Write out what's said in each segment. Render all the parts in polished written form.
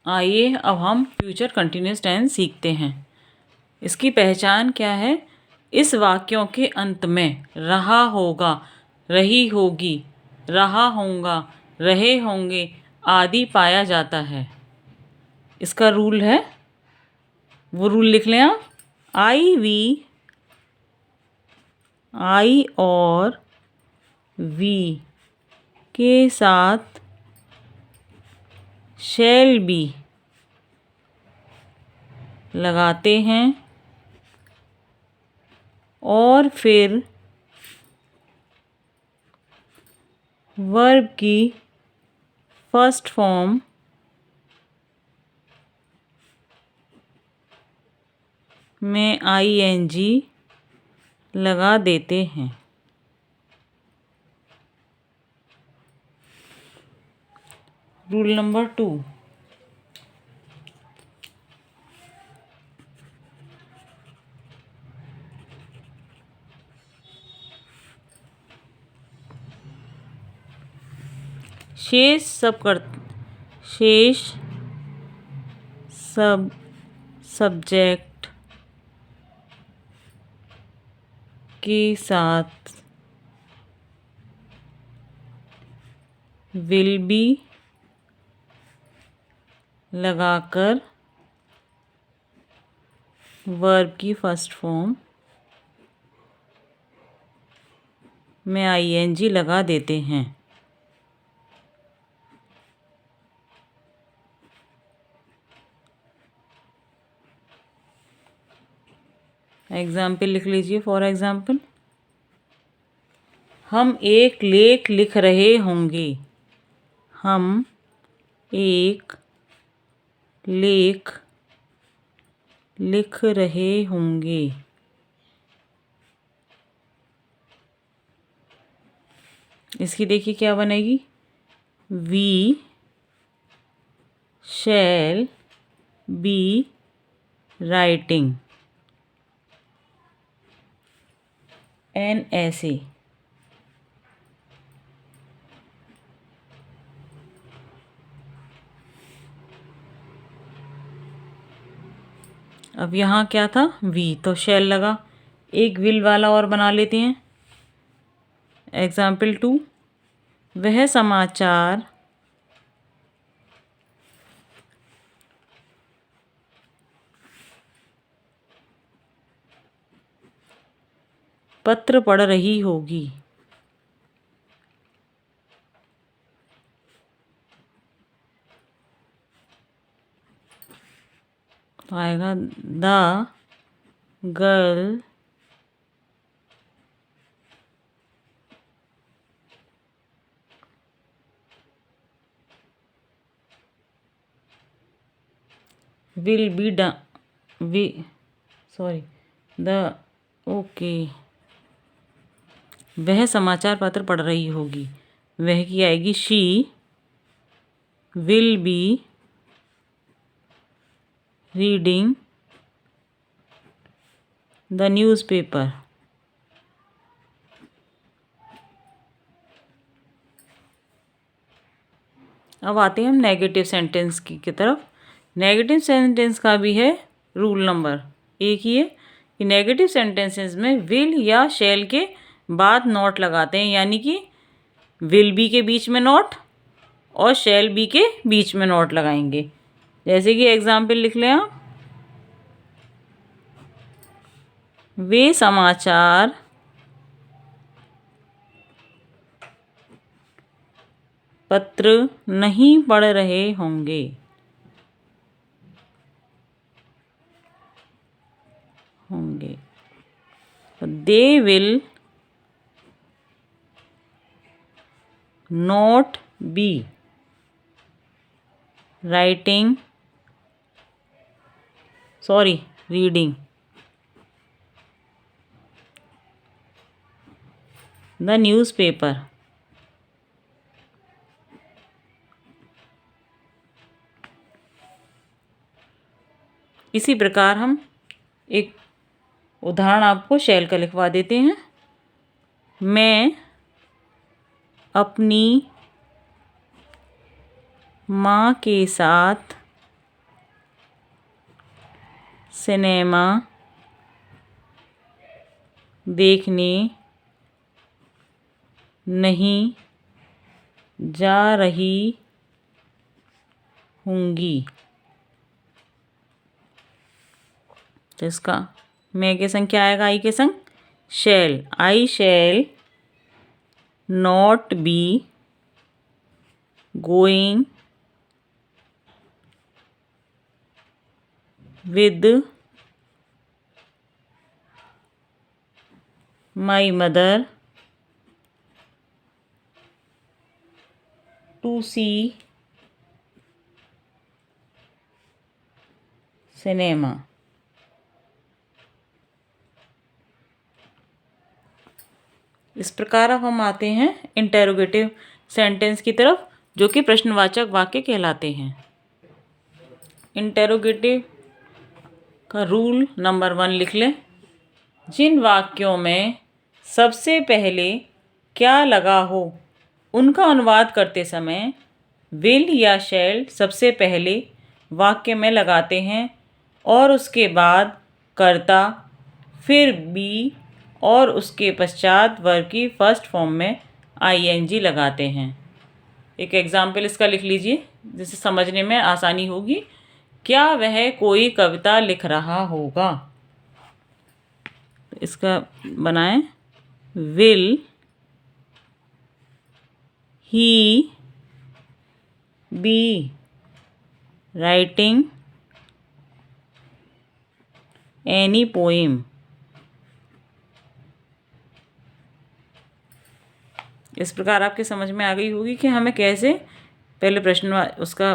आइए अब हम फ्यूचर कंटिन्यूअस टेंस सीखते हैं। इसकी पहचान क्या है? इस वाक्यों के अंत में रहा होगा, रही होगी, रहा होगा, रहे होंगे आदि पाया जाता है। इसका रूल है, वो रूल लिख लें आप। आई वी, आई और वी के साथ शैल बी लगाते हैं और फिर वर्ब की फर्स्ट फॉर्म में आईएनजी लगा देते हैं। रूल नंबर 2, शेष सब सब्जेक्ट के साथ विल बी लगाकर वर्ब की फर्स्ट फॉर्म में आईएनजी लगा देते हैं। एग्जाम्पल लिख लीजिए। फॉर एग्जाम्पल, हम एक लेख लिख रहे होंगे। हम एक लेख लिख रहे होंगे। इसकी देखिए क्या बनेगी। We shall be writing an essay. अब यहाँ क्या था? वी, तो शैल लगा। एक विल वाला और बना लेते हैं। एग्जाम्पल 2, वह समाचार पत्र पढ़ रही होगी। तो आएगा द गर्ल विल बी वह समाचार पत्र पढ़ रही होगी। वह की आएगी she will be reading the newspaper. अब आते हैं हम नेगेटिव सेंटेंस की तरफ। नेगेटिव सेंटेंस का भी है रूल नंबर एक ही है कि नेगेटिव सेंटेंसेस में विल या शैल के बाद नॉट लगाते हैं, यानी कि विल बी के बीच में नॉट और शैल बी के बीच में नॉट लगाएंगे। जैसे कि एग्जाम्पल लिख लें आप। वे समाचार पत्र नहीं पढ़ रहे होंगे। They will not be reading the newspaper. इसी प्रकार हम एक उदाहरण आपको शैल का लिखवा देते हैं। मैं अपनी माँ के साथ सिनेमा देखने नहीं जा रही होंगी। तो इसका मैं के संग क्या आएगा? आई के संग shall. I shall not be going with my mother to see cinema. इस प्रकार अब हम आते हैं इंटेरोगेटिव सेंटेंस की तरफ, जो कि प्रश्नवाचक वाक्य कहलाते हैं। इंटेरोगेटिव का रूल नंबर 1 लिख लें। जिन वाक्यों में सबसे पहले क्या लगा हो उनका अनुवाद करते समय विल या शैल सबसे पहले वाक्य में लगाते हैं और उसके बाद कर्ता, फिर बी और उसके पश्चात वर्ब की फर्स्ट फॉर्म में आईएनजी लगाते हैं। एक एग्जाम्पल इसका लिख लीजिए जिससे समझने में आसानी होगी। क्या वह कोई कविता लिख रहा होगा? इसका बनाएं, will he be writing any poem? इस प्रकार आपके समझ में आ गई होगी कि हमें कैसे पहले प्रश्न उसका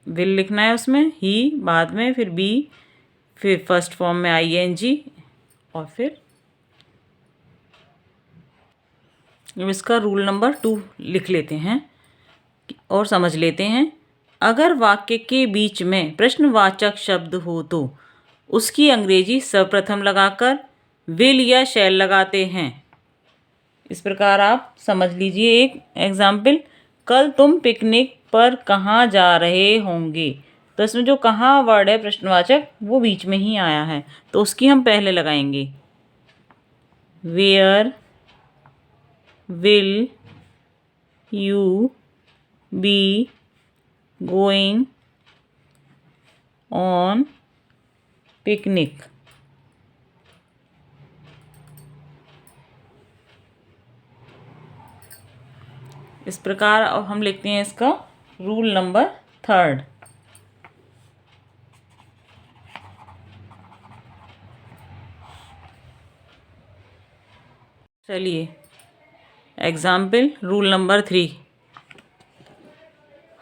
विल लिखना है, उसमें ही, बाद में फिर बी, फिर फर्स्ट फॉर्म में आईएनजी और फिर इसका रूल नंबर 2 लिख लेते हैं और समझ लेते हैं। अगर वाक्य के बीच में प्रश्नवाचक शब्द हो तो उसकी अंग्रेजी सर्वप्रथम लगाकर विल या शैल लगाते हैं। इस प्रकार आप समझ लीजिए एक एग्जाम्पल। कल तुम पिकनिक पर कहाँ जा रहे होंगे? तो इसमें जो कहाँ वर्ड है प्रश्नवाचक वो बीच में ही आया है, तो उसकी हम पहले लगाएंगे। Where will you be going on picnic? इस प्रकार अब हम लिखते हैं इसका रूल नंबर 3। चलिए example rule number 3।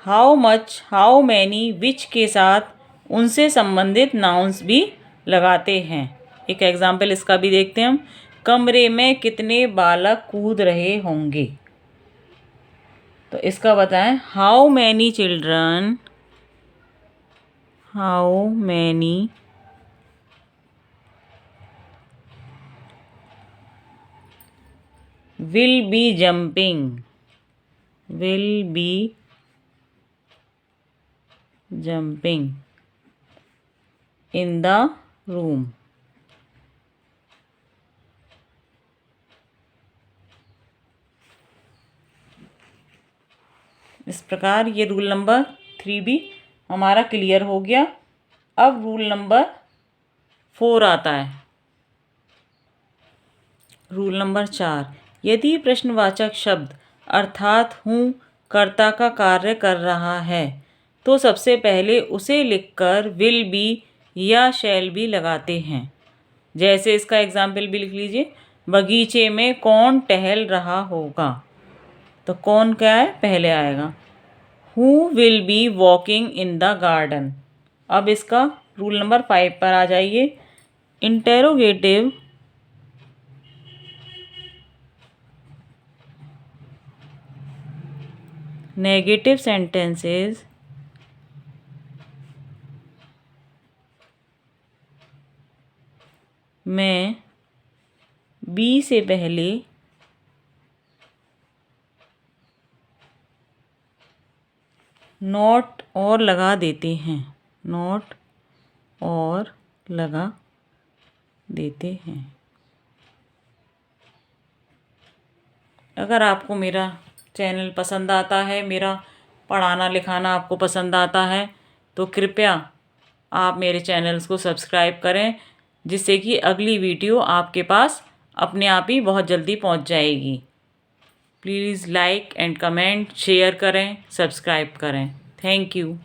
How much, how many, which के साथ उनसे संबंधित नाउन्स भी लगाते हैं। एक एग्जाम्पल इसका भी देखते हैं हम। कमरे में कितने बालक कूद रहे होंगे? तो इसका बताएं, how many children, how many will be jumping, will be jumping in the room? इस प्रकार ये रूल नंबर 3 भी हमारा क्लियर हो गया। अब रूल नंबर 4 आता है। रूल नंबर 4, यदि प्रश्नवाचक शब्द अर्थात हूँ कर्ता का कार्य कर रहा है तो सबसे पहले उसे लिखकर विल बी या शैल भी लगाते हैं। जैसे इसका एग्जाम्पल भी लिख लीजिए। बगीचे में कौन टहल रहा होगा? तो कौन क्या है? पहले आएगा। Who will be walking in the garden? अब इसका रूल नंबर 5 पर आ जाइए। इंटेरोगेटिव नेगेटिव सेंटेंसेस में बी से पहले नॉट और लगा देते हैं, नॉट और लगा देते हैं। अगर आपको मेरा चैनल पसंद आता है, मेरा पढ़ाना लिखाना आपको पसंद आता है, तो कृपया आप मेरे चैनल्स को सब्सक्राइब करें, जिससे कि अगली वीडियो आपके पास अपने आप ही बहुत जल्दी पहुंच जाएगी। Please like and comment, share करें, सब्सक्राइब करें। Thank you.